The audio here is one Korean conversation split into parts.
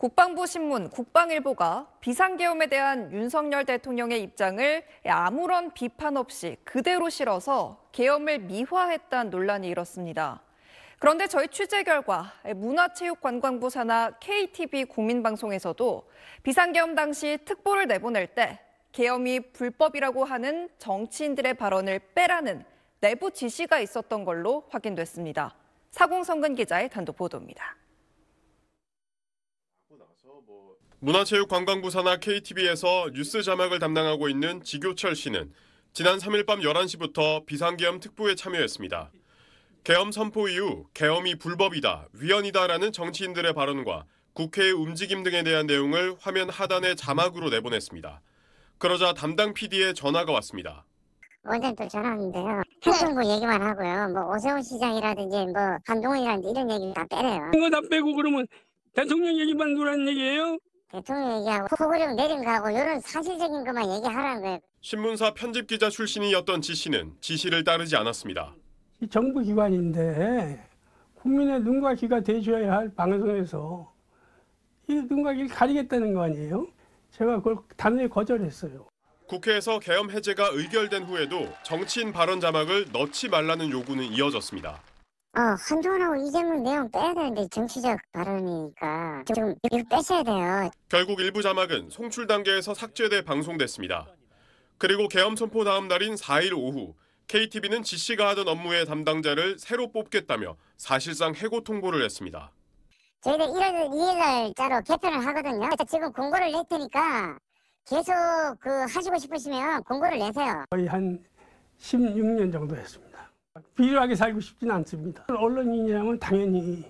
국방부 신문 국방일보가 비상계엄에 대한 윤석열 대통령의 입장을 아무런 비판 없이 그대로 실어서 계엄을 미화했다는 논란이 일었습니다. 그런데 저희 취재 결과 문화체육관광부 산하 KTV 국민방송에서도 비상계엄 당시 특보를 내보낼 때 계엄이 불법이라고 하는 정치인들의 발언을 빼라는 내부 지시가 있었던 걸로 확인됐습니다. 사공성근 기자의 단독 보도입니다. 문화체육관광부 산하 KTV에서 뉴스 자막을 담당하고 있는 지교철 씨는 지난 3일 밤 11시부터 비상계엄 특보에 참여했습니다. 계엄 선포 이후 계엄이 불법이다, 위헌이다라는 정치인들의 발언과 국회의 움직임 등에 대한 내용을 화면 하단에 자막으로 내보냈습니다. 그러자 담당 PD의 전화가 왔습니다. 어제 또 전화 왔는데요. 행정부 얘기만 하고요. 뭐 오세훈 시장이라든지 뭐 한동훈이라든지 이런 얘기 다 빼래요. 이거 다 빼고 그러면 대통령 얘기만 누라는 얘기예요? 대통령 얘기하고 포고령 내린 거하고 이런 사실적인 것만 얘기하라는 거예요. 신문사 편집기자 출신이었던 지 씨는 지시를 따르지 않았습니다. 이 정부 기관인데 국민의 눈과 귀가 돼줘야 할 방송에서 이 눈과 귀를 가리겠다는 거 아니에요? 제가 그걸 단호히 거절했어요. 국회에서 계엄 해제가 의결된 후에도 정치인 발언 자막을 넣지 말라는 요구는 이어졌습니다. 한동훈하고 이재명 내용 빼야 되는데 정치적 발언이니까 좀 이거 빼셔야 돼요. 결국 일부 자막은 송출 단계에서 삭제돼 방송됐습니다. 그리고 계엄 선포 다음 날인 4일 오후 KTV는 지 씨가 하던 업무의 담당자를 새로 뽑겠다며 사실상 해고 통보를 했습니다. 저희들 1월 2일 날짜로 개편을 하거든요. 지금 공고를 낼 테니까 계속 하시고 싶으시면 공고를 내세요. 거의 한 16년 정도 했습니다. 비료하게 살고 싶지는 않습니다. 언론인이라면 당연히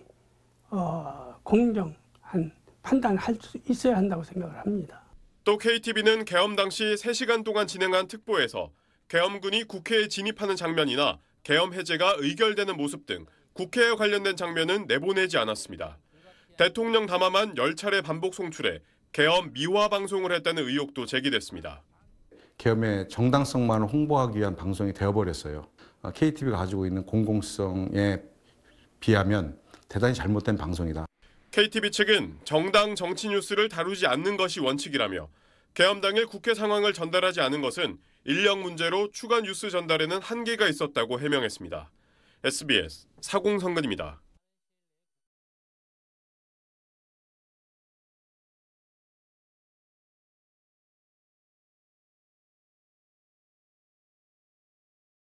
공정한 판단을 할 수 있어야 한다고 생각을 합니다. 또 KTV는 계엄 당시 3시간 동안 진행한 특보에서 계엄군이 국회에 진입하는 장면이나 계엄 해제가 의결되는 모습 등 국회에 관련된 장면은 내보내지 않았습니다. 대통령 담화만 10차례 반복 송출해 계엄 미화 방송을 했다는 의혹도 제기됐습니다. 계엄의 정당성만을 홍보하기 위한 방송이 되어버렸어요. KTV가 가지고 있는 공공성에 비하면 대단히 잘못된 방송이다. KTV 측은 정당 정치 뉴스를 다루지 않는 것이 원칙이라며 계엄 당일 국회 상황을 전달하지 않은 것은 인력 문제로 추가 뉴스 전달에는 한계가 있었다고 해명했습니다. SBS 사공성근입니다.